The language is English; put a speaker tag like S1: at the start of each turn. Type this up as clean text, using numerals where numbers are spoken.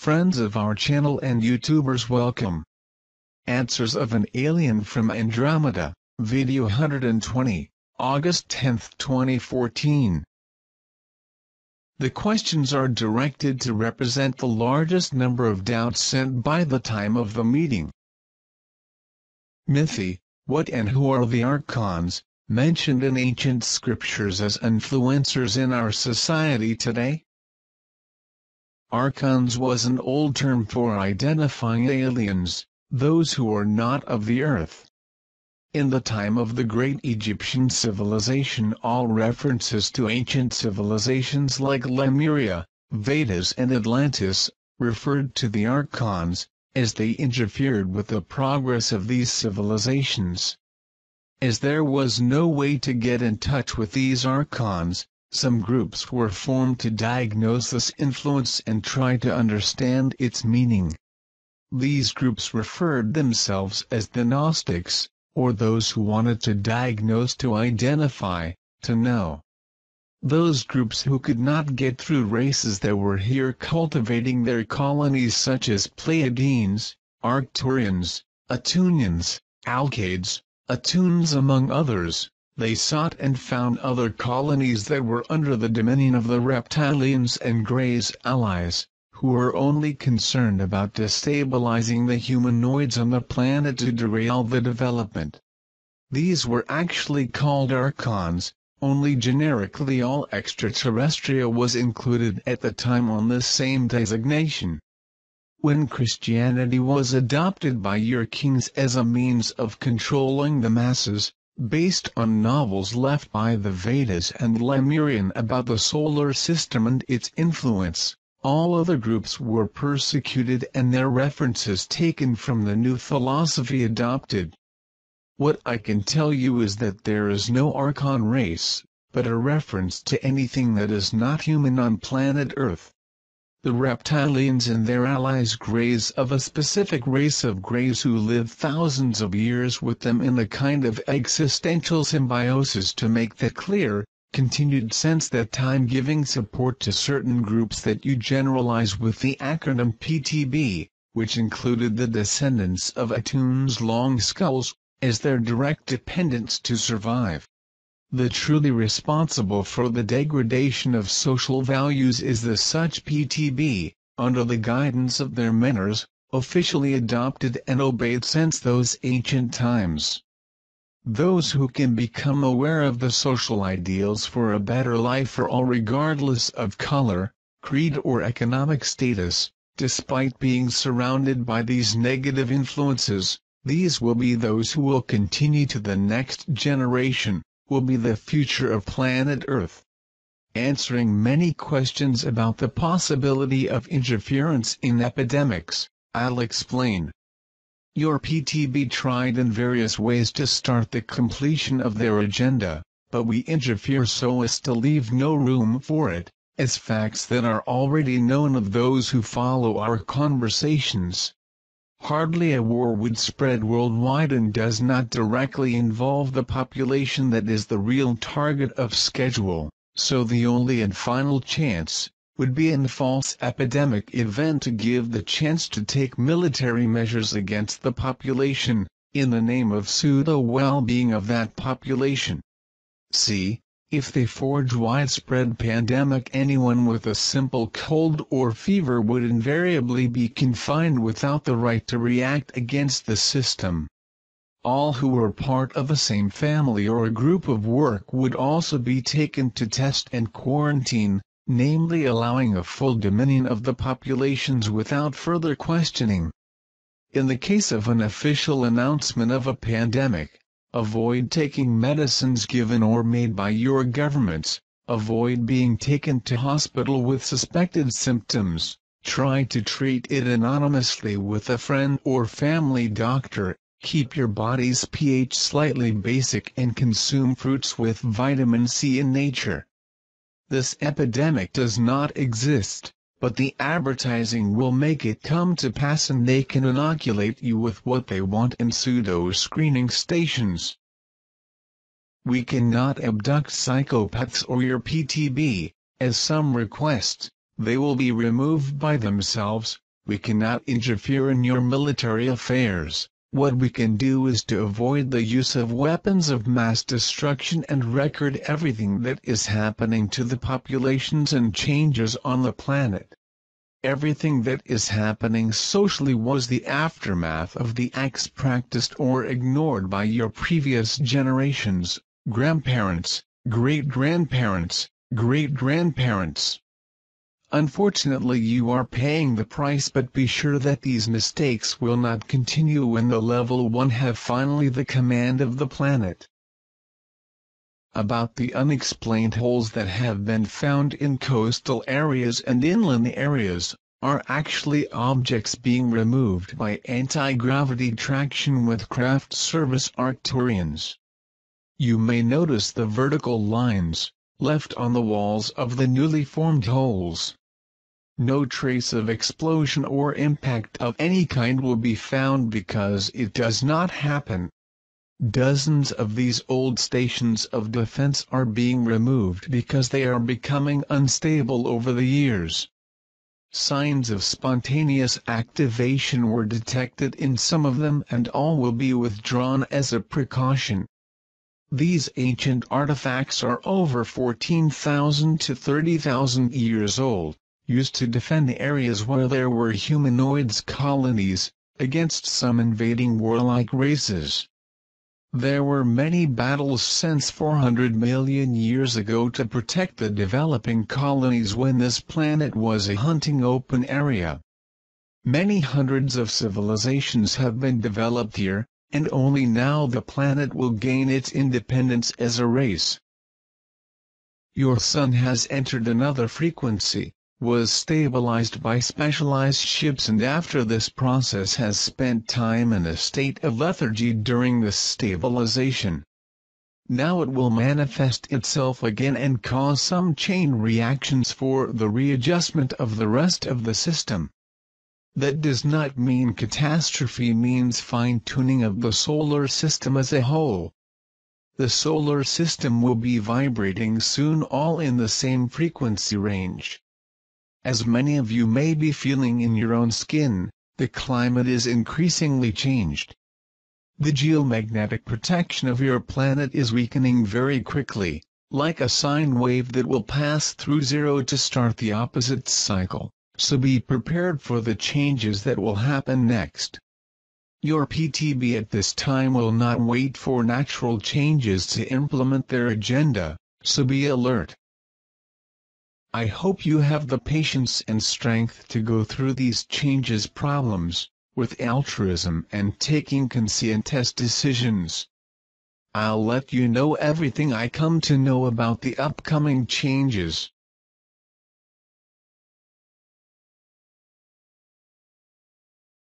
S1: Friends of our channel and YouTubers, welcome. Answers of an Alien from Andromeda, Video 120, August 10, 2014. The questions are directed to represent the largest number of doubts sent by the time of the meeting. Mythi, what and who are the archons, mentioned in ancient scriptures as influencers in our society today? Archons was an old term for identifying aliens, those who are not of the earth. In the time of the great Egyptian civilization, all references to ancient civilizations like Lemuria, Vedas and Atlantis, referred to the archons, as they interfered with the progress of these civilizations. As there was no way to get in touch with these archons, some groups were formed to diagnose this influence and try to understand its meaning. These groups referred themselves as the Gnostics, or those who wanted to diagnose, to identify, to know. Those groups who could not get through races that were here cultivating their colonies, such as Pleiadians, Arcturians, Atunians, Alcades, Atunes among others, they sought and found other colonies that were under the dominion of the reptilians and Grey's allies, who were only concerned about destabilizing the humanoids on the planet to derail the development. These were actually called archons, only generically all extraterrestrial was included at the time on this same designation. When Christianity was adopted by your kings as a means of controlling the masses, based on novels left by the Vedas and Lemurian about the solar system and its influence, all other groups were persecuted and their references taken from the new philosophy adopted. What I can tell you is that there is no archon race, but a reference to anything that is not human on planet Earth. The reptilians and their allies, Greys of a specific race of Greys who live thousands of years with them in a kind of existential symbiosis. To make that clear, continued sense that time giving support to certain groups that you generalize with the acronym PTB, which included the descendants of Atunes long skulls, as their direct dependents to survive. The truly responsible for the degradation of social values is the such PTB, under the guidance of their mentors, officially adopted and obeyed since those ancient times. Those who can become aware of the social ideals for a better life for all regardless of color, creed or economic status, despite being surrounded by these negative influences, these will be those who will continue to the next generation, will be the future of planet Earth. Answering many questions about the possibility of interference in epidemics, I'll explain. Your PTB tried in various ways to start the completion of their agenda, but we interfere so as to leave no room for it, as facts that are already known of those who follow our conversations. Hardly a war would spread worldwide and does not directly involve the population that is the real target of schedule, so the only and final chance would be in false epidemic event to give the chance to take military measures against the population, in the name of pseudo well-being of that population. See, if they forge widespread pandemic, anyone with a simple cold or fever would invariably be confined without the right to react against the system. All who were part of the same family or a group of work would also be taken to test and quarantine, namely allowing a full dominion of the populations without further questioning. In the case of an official announcement of a pandemic, avoid taking medicines given or made by your governments, avoid being taken to hospital with suspected symptoms, try to treat it anonymously with a friend or family doctor, keep your body's pH slightly basic and consume fruits with vitamin C in nature. This epidemic does not exist, but the advertising will make it come to pass, and they can inoculate you with what they want in pseudo-screening stations. We cannot abduct psychopaths or your PTB, as some request. They will be removed by themselves, We cannot interfere in your military affairs. What we can do is to avoid the use of weapons of mass destruction and record everything that is happening to the populations and changes on the planet. Everything that is happening socially was the aftermath of the acts practiced or ignored by your previous generations, grandparents, great-grandparents, great-grandparents. Unfortunately, you are paying the price, but be sure that these mistakes will not continue when the level 1 have finally the command of the planet. About the unexplained holes that have been found in coastal areas and inland areas, are actually objects being removed by anti-gravity traction with craft service Arcturians. You may notice the vertical lines left on the walls of the newly formed holes. No trace of explosion or impact of any kind will be found because it does not happen. Dozens of these old stations of defense are being removed because they are becoming unstable over the years. Signs of spontaneous activation were detected in some of them, and all will be withdrawn as a precaution. These ancient artifacts are over 14,000 to 30,000 years old, used to defend areas where there were humanoids colonies, against some invading warlike races. There were many battles since 400 million years ago to protect the developing colonies when this planet was a hunting open area. Many hundreds of civilizations have been developed here, and only now the planet will gain its independence as a race. Your sun has entered another frequency, was stabilized by specialized ships, and after this process has spent time in a state of lethargy during this stabilization. Now it will manifest itself again and cause some chain reactions for the readjustment of the rest of the system. That does not mean catastrophe, means fine-tuning of the solar system as a whole. The solar system will be vibrating soon, all in the same frequency range. As many of you may be feeling in your own skin, the climate is increasingly changed. The geomagnetic protection of your planet is weakening very quickly, like a sine wave that will pass through zero to start the opposite cycle, so be prepared for the changes that will happen next. Your PTB at this time will not wait for natural changes to implement their agenda, so be alert. I hope you have the patience and strength to go through these changes problems, with altruism and taking conscientious decisions. I'll let you know everything I come to know about the upcoming changes.